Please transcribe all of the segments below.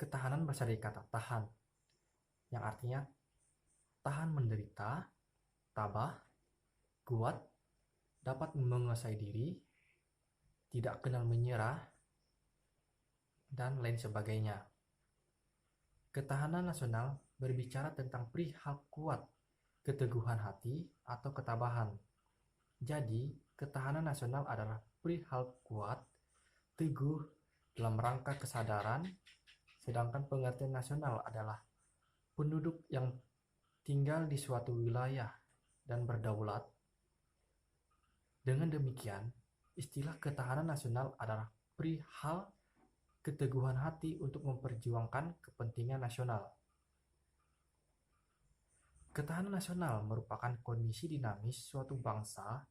Ketahanan berasal dari kata tahan, yang artinya tahan menderita, tabah, kuat, dapat menguasai diri, tidak kenal menyerah, dan lain sebagainya. Ketahanan nasional berbicara tentang perihal kuat, keteguhan hati, atau ketabahan. Jadi, ketahanan nasional adalah perihal kuat, teguh dalam rangka kesadaran, sedangkan pengertian nasional adalah penduduk yang tinggal di suatu wilayah dan berdaulat. Dengan demikian, istilah ketahanan nasional adalah perihal keteguhan hati untuk memperjuangkan kepentingan nasional. Ketahanan nasional merupakan kondisi dinamis suatu bangsa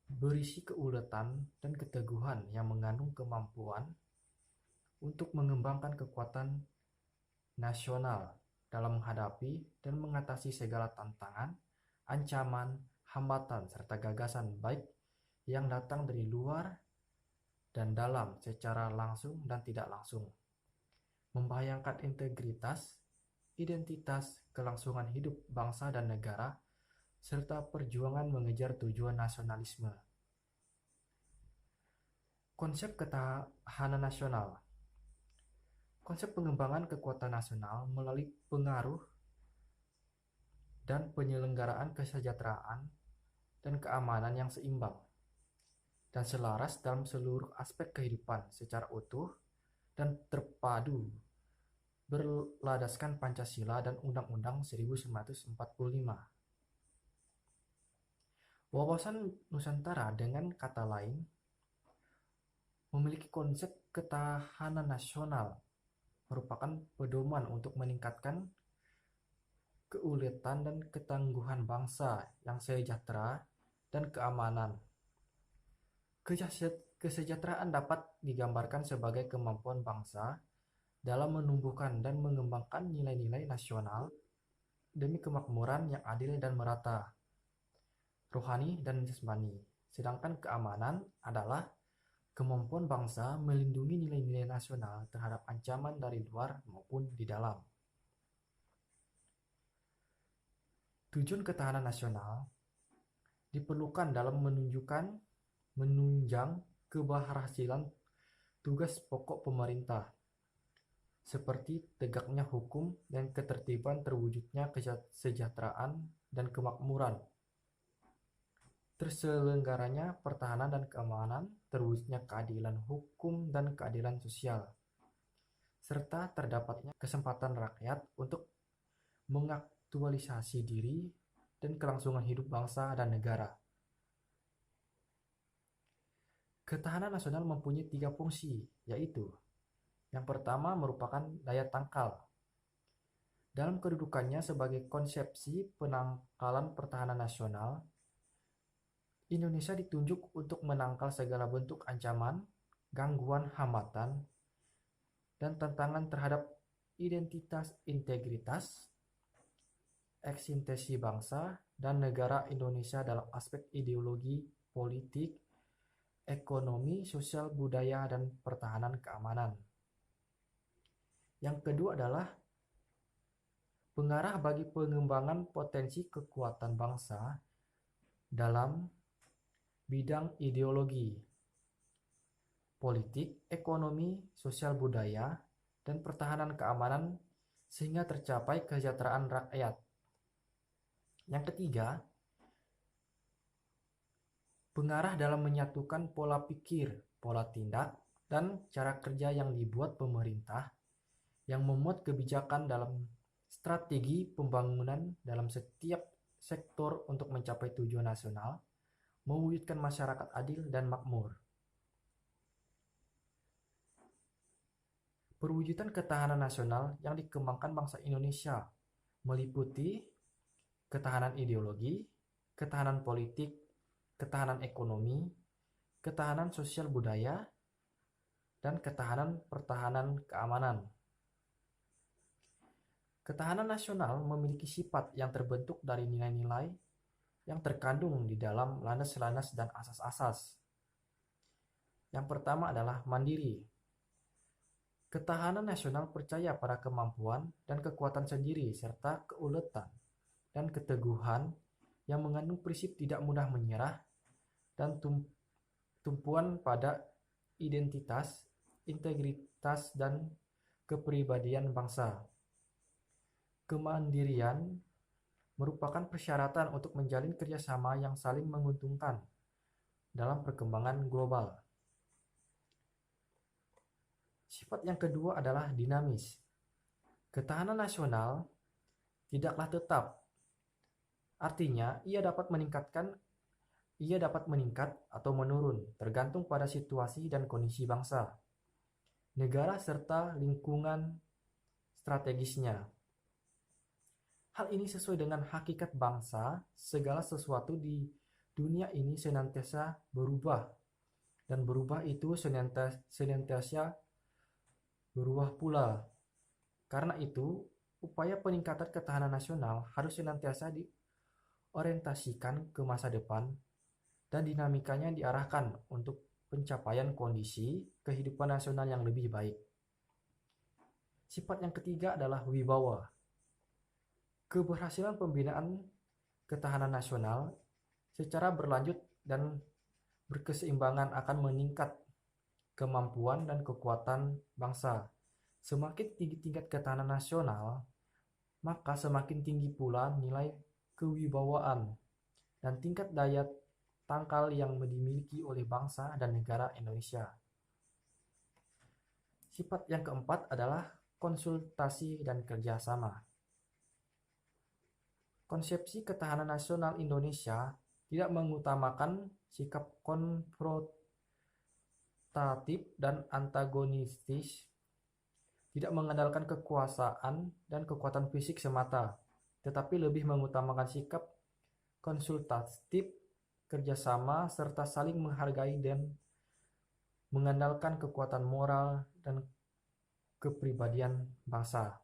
berisi keuletan dan keteguhan yang mengandung kemampuan untuk mengembangkan kekuatan nasional dalam menghadapi dan mengatasi segala tantangan, ancaman, hambatan, serta gagasan baik yang datang dari luar dan dalam secara langsung dan tidak langsung, membahayakan integritas, identitas, kelangsungan hidup bangsa dan negara, serta perjuangan mengejar tujuan nasionalisme. Konsep ketahanan nasional. Konsep pengembangan kekuatan nasional melalui pengaruh dan penyelenggaraan kesejahteraan dan keamanan yang seimbang dan selaras dalam seluruh aspek kehidupan secara utuh dan terpadu berlandaskan Pancasila dan Undang-Undang 1945. Wawasan Nusantara dengan kata lain memiliki konsep ketahanan nasional merupakan pedoman untuk meningkatkan keuletan dan ketangguhan bangsa yang sejahtera dan keamanan. Kesejahteraan dapat digambarkan sebagai kemampuan bangsa dalam menumbuhkan dan mengembangkan nilai-nilai nasional demi kemakmuran yang adil dan merata, rohani dan jasmani. Sedangkan keamanan adalah kemampuan bangsa melindungi nilai-nilai nasional terhadap ancaman dari luar maupun di dalam. Tujuan ketahanan nasional diperlukan dalam menunjang keberhasilan tugas pokok pemerintah, seperti tegaknya hukum dan ketertiban, terwujudnya kesejahteraan dan kemakmuran, terselenggaranya pertahanan dan keamanan, terwujudnya keadilan hukum dan keadilan sosial, serta terdapatnya kesempatan rakyat untuk mengaktualisasi diri dan kelangsungan hidup bangsa dan negara. Ketahanan nasional mempunyai 3 fungsi, yaitu yang pertama merupakan daya tangkal. Dalam kedudukannya sebagai konsepsi penangkalan pertahanan nasional, Indonesia ditunjuk untuk menangkal segala bentuk ancaman, gangguan, hambatan, dan tantangan terhadap identitas, integritas, eksistensi bangsa dan negara Indonesia dalam aspek ideologi, politik, ekonomi, sosial, budaya, dan pertahanan keamanan. Yang kedua adalah pengarah bagi pengembangan potensi kekuatan bangsa dalam bidang ideologi, politik, ekonomi, sosial budaya, dan pertahanan keamanan sehingga tercapai kesejahteraan rakyat. Yang ketiga, pengarah dalam menyatukan pola pikir, pola tindak, dan cara kerja yang dibuat pemerintah yang memuat kebijakan dalam strategi pembangunan dalam setiap sektor untuk mencapai tujuan nasional, mewujudkan masyarakat adil dan makmur. Perwujudan ketahanan nasional yang dikembangkan bangsa Indonesia meliputi ketahanan ideologi, ketahanan politik, ketahanan ekonomi, ketahanan sosial budaya, dan ketahanan pertahanan keamanan. Ketahanan nasional memiliki sifat yang terbentuk dari nilai-nilai yang terkandung di dalam landas-landas dan asas-asas. Yang pertama adalah mandiri. Ketahanan nasional percaya pada kemampuan dan kekuatan sendiri serta keuletan dan keteguhan yang mengandung prinsip tidak mudah menyerah dan tumpuan pada identitas, integritas, dan kepribadian bangsa. Kemandirian merupakan persyaratan untuk menjalin kerjasama yang saling menguntungkan dalam perkembangan global. Sifat yang kedua adalah dinamis. Ketahanan nasional tidaklah tetap. Artinya, ia dapat meningkat atau menurun, tergantung pada situasi dan kondisi bangsa, negara, serta lingkungan strategisnya. Hal ini sesuai dengan hakikat bangsa, segala sesuatu di dunia ini senantiasa berubah, dan berubah itu senantiasa berubah pula. Karena itu, upaya peningkatan ketahanan nasional harus senantiasa diorientasikan ke masa depan dan dinamikanya diarahkan untuk pencapaian kondisi kehidupan nasional yang lebih baik. Sifat yang ketiga adalah wibawa. Keberhasilan pembinaan ketahanan nasional secara berlanjut dan berkeseimbangan akan meningkat kemampuan dan kekuatan bangsa. Semakin tinggi tingkat ketahanan nasional, maka semakin tinggi pula nilai kewibawaan dan tingkat daya tangkal yang dimiliki oleh bangsa dan negara Indonesia. Sifat yang keempat adalah konsultasi dan kerjasama. Konsepsi ketahanan nasional Indonesia tidak mengutamakan sikap konfrontatif dan antagonistis, tidak mengandalkan kekuasaan dan kekuatan fisik semata, tetapi lebih mengutamakan sikap konsultatif, kerjasama, serta saling menghargai dan mengandalkan kekuatan moral dan kepribadian bangsa.